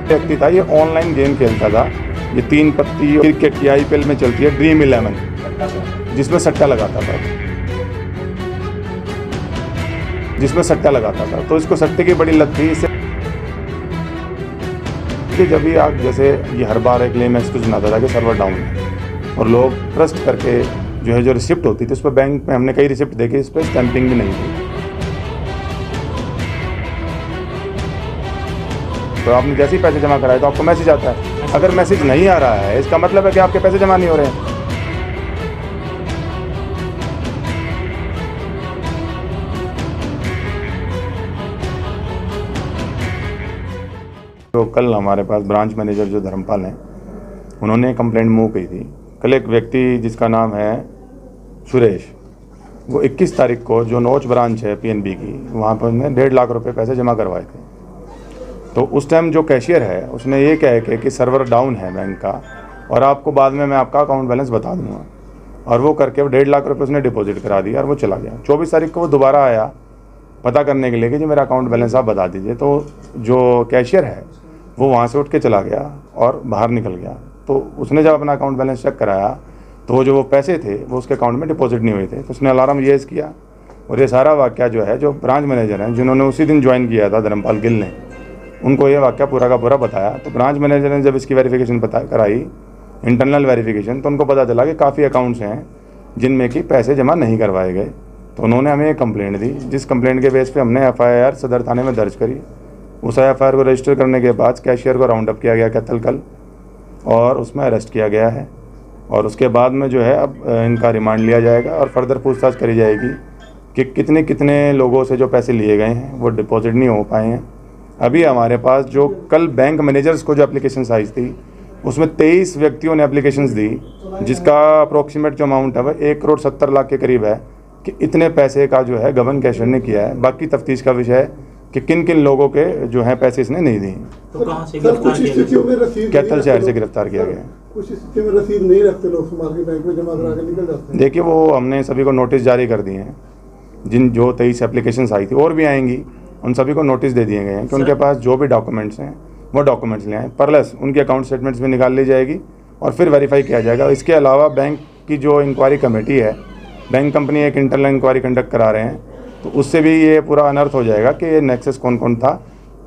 व्यक्ति था, ये ऑनलाइन गेम खेलता था। ये 3 पत्ती क्रिकेट की IPL में चलती है ड्रीम 11, जिसमें सट्टा लगाता था। तो इसको सट्टे की बड़ी लत थी। इससे जब भी आप जैसे ये हर बार एक क्लेम एक्सक्यूज बनाता था कि सर्वर डाउन है, और लोग ट्रस्ट करके जो रिसिप्ट होती थी उस पर बैंक में हमने कई रिसिप्ट देखी, इस पर स्टैंपिंग भी नहीं थी। तो आपने जैसे ही पैसे जमा कराए तो आपको मैसेज आता है। अगर मैसेज नहीं आ रहा है इसका मतलब है कि आपके पैसे जमा नहीं हो रहे हैं। तो कल हमारे पास ब्रांच मैनेजर जो धर्मपाल हैं, उन्होंने कंप्लेंट मूव की थी। कल एक व्यक्ति जिसका नाम है सुरेश, वो 21 तारीख को जो नोच ब्रांच है PNB की, वहाँ पर उन्होंने 1.5 लाख रुपए पैसे जमा करवाए थे। तो उस टाइम जो कैशियर है उसने ये कह के कि सर्वर डाउन है बैंक का, और आपको बाद में मैं आपका अकाउंट बैलेंस बता दूंगा, और वो करके 1.5 लाख रुपए उसने डिपॉजिट करा दिया और वो चला गया। 24 तारीख को वो दोबारा आया पता करने के लिए कि जी मेरा अकाउंट बैलेंस आप बता दीजिए। तो जो कैशियर है वो वहाँ से उठ के चला गया और बाहर निकल गया। तो उसने जब अपना अकाउंट बैलेंस चेक कराया तो जो वो पैसे थे वो उसके अकाउंट में डिपॉजिट नहीं हुए थे। तो उसने अलार्म रेज़ किया, और ये सारा वाक़या जो है, जो ब्रांच मैनेजर हैं जिन्होंने उसी दिन ज्वाइन किया था धर्मपाल गिल ने, उनको ये वाक़या पूरा का पूरा बताया। तो ब्रांच मैनेजर ने जब इसकी वेरिफिकेशन कराई, इंटरनल वेरिफिकेशन, तो उनको पता चला कि काफ़ी अकाउंट्स हैं जिनमें कि पैसे जमा नहीं करवाए गए। तो उन्होंने हमें एक कंप्लेंट दी, जिस कंप्लेंट के बेस पे हमने FIR सदर थाने में दर्ज करी। उस FIR को रजिस्टर करने के बाद कैशियर को राउंड अप किया गया कैथल कल, और उसमें अरेस्ट किया गया है। और उसके बाद में जो है अब इनका रिमांड लिया जाएगा और फर्दर पूछताछ करी जाएगी कि कितने कितने लोगों से जो पैसे लिए गए हैं वो डिपॉजिट नहीं हो पाए हैं। अभी हमारे पास जो कल बैंक मैनेजर्स को जो एप्लीकेशंस आई थी उसमें 23 व्यक्तियों ने एप्लीकेशंस दी, जिसका अप्रोक्सीमेट जो अमाउंट है वह 1,70,00,000 के करीब है कि इतने पैसे का जो है गबन कैशियर ने किया है। बाकी तफ्तीश का विषय है कि किन किन लोगों के जो है पैसे इसने नहीं दिए। तो कहां से गिरफ्तार किया गया? कैथल शहर से गिरफ्तार किया गया। कुछ स्थिति में रसीद नहीं रखते लोग, समाज बैंक में जमा करा के निकल जाते हैं। देखिए, वो हमने सभी को नोटिस जारी कर दिए हैं। जो 23 एप्लीकेशंस आई थी और भी आएंगी, उन सभी को नोटिस दे दिए गए हैं कि उनके पास जो भी डॉक्यूमेंट्स हैं वो डॉक्यूमेंट्स ले आएँ। प्लस उनकी अकाउंट स्टेटमेंट्स भी निकाल ली जाएगी और फिर वेरीफाई किया जाएगा। इसके अलावा बैंक की जो इंक्वायरी कमेटी है, बैंक कंपनी एक इंटरनल इंक्वायरी कंडक्ट करा रहे हैं, तो उससे भी ये पूरा अनर्थ हो जाएगा कि ये नेक्सस कौन कौन था,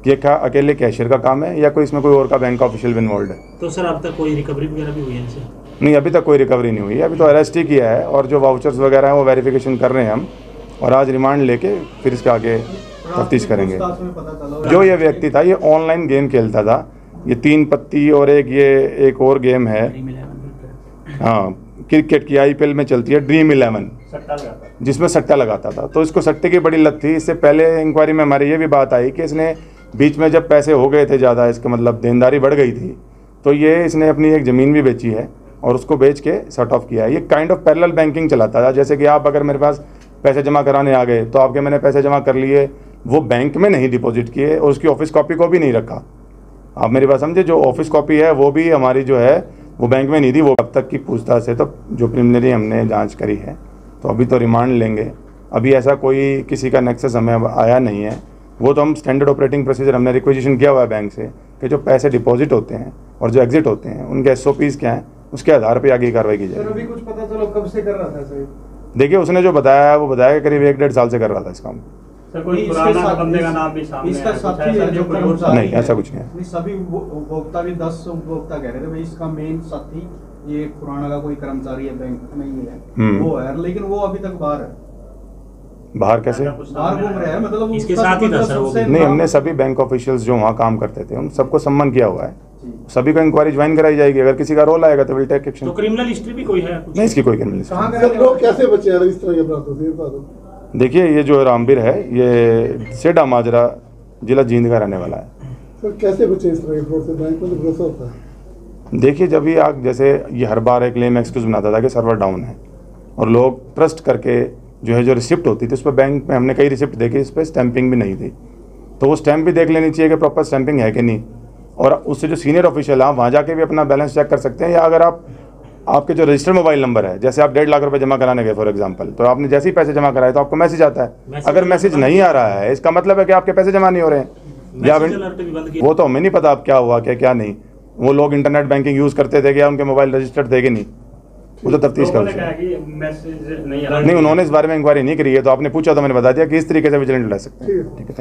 कि ये क्या अकेले कैशियर का काम है या कोई इसमें कोई और का बैंक का ऑफिशियल भी इन्वॉल्व है। तो सर अब तक कोई रिकवरी वगैरह भी हुई है इनसे? नहीं, अभी तक कोई रिकवरी नहीं हुई है। अभी तो अरेस्ट ही किया है, और जो वाउचर्स वगैरह हैं वो वेरिफिकेशन कर रहे हैं हम, और आज रिमांड लेके फिर इसके आगे तफ्तीश करेंगे। जो ये व्यक्ति था ये ऑनलाइन गेम खेलता था। ये 3 पत्ती और एक और गेम है, हाँ, क्रिकेट की IPL में चलती है ड्रीम 11, जिसमें सट्टा लगाता था। तो इसको सट्टे की बड़ी लत थी। इससे पहले इंक्वायरी में हमारी ये भी बात आई कि इसने बीच में जब पैसे हो गए थे ज़्यादा, इसका मतलब देनदारी बढ़ गई थी, तो ये इसने अपनी एक ज़मीन भी बेची है और उसको बेच के शट ऑफ किया है। ये काइंड ऑफ पैरेलल बैंकिंग चलाता था। जैसे कि आप अगर मेरे पास पैसे जमा कराने आ गए तो आपके मैंने पैसे जमा कर लिए, वो बैंक में नहीं डिपॉजिट किए और उसकी ऑफिस कॉपी को भी नहीं रखा। आप मेरी बात समझे, जो ऑफिस कॉपी है वो भी हमारी जो है वो बैंक में नहीं थी। वो अब तक की पूछताछ है, तो जो प्रिलिमिनरी हमने जांच करी है, तो अभी तो रिमांड लेंगे। अभी ऐसा कोई किसी का नेक्सस हमें आया नहीं है। वो तो हम स्टैंडर्ड ऑपरेटिंग प्रोसीजर हमने रिक्वेजिशन किया हुआ है बैंक से कि जो पैसे डिपॉजिट होते हैं और जो एग्जिट होते हैं उनके SOPs क्या हैं, उसके आधार पर आगे कार्रवाई की जाए। अभी कुछ पता चलो कब से कर रहा था सर? देखिए, उसने जो बताया वो बताया कि करीब 1-1.5 साल से कर रहा था इस काम। सर, कोई पुराना बंदे का नाम भी सामने इसका साथी है जो नहीं, ऐसा कुछ नहीं है। सभी उपभोक्ता भी 10 उपभोक्ता कह रहे थे भाई इसका मेन साथी ये पुराना का कोई कर्मचारी है बैंक में ही है, वो है, लेकिन वो अभी तक बाहर है। बाहर कैसे? बाहर घूम रहा है, मतलब इसके साथ ही था सर वो? नहीं, हमने सभी बैंक ऑफिशियल्स जो वहाँ काम करते थे उन सबको सम्मन किया हुआ है। सभी को इंक्वायरी ज्वाइन कराई जाएगी। अगर किसी का रोल आएगा तो विल टेक एक्शन। तो क्रिमिनल हिस्ट्री भी कोई है? नहीं, इसकी कोई क्रिमिनल हिस्ट्री। सर लोग कैसे बचे हैं इस तरह के अपराधों से? देखिए, ये जो रामबीर है ये सेडा माजरा जिला जींद का रहने वाला है। सर कैसे बचे इस तरह के फ्रॉड से? बैंक में तो भरोसा होता है। देखिए, जब भी आप जैसे ये हर बार एक क्लेम एक्सक्यूज बनाता था कि सर्वर डाउन है, और लोग ट्रस्ट करके जो रिसिप्ट होती थी उस पर बैंक में हमने कई रिसिप्ट देखी, इस पर स्टैंपिंग भी नहीं थी। तो वो स्टैंप भी देख लेनी चाहिए कि प्रॉपर स्टैंपिंग है कि नहीं, और उससे जो सीनियर ऑफिशियल है वहाँ जाके भी अपना बैलेंस चेक कर सकते हैं। या अगर आपके जो रजिस्टर्ड मोबाइल नंबर है, जैसे आप 1.5 लाख रुपए जमा कराने गए फॉर एग्जांपल, तो आपने जैसे ही पैसे जमा कराए तो आपको मैसेज आता है। अगर मैसेज नहीं आ रहा है इसका मतलब है कि आपके पैसे जमा नहीं हो रहे हैं। या मैसेज अलर्ट भी बंद किया। वो तो हमें नहीं पता अब क्या हुआ क्या नहीं। वो लोग इंटरनेट बैंकिंग यूज करते थे क्या, उनके मोबाइल रजिस्टर्ड थे कि नहीं, वो तो तफ्तीश लोगों कर ने सकते कहा हैं। कि मैसेज नहीं नहीं, उन्होंने इस बारे में इंक्वायरी नहीं करी है, तो आपने पूछा तो मैंने बता दिया कि इस तरीके से विजिलेंट ले सकते हैं। ठीक है, थैंक यू।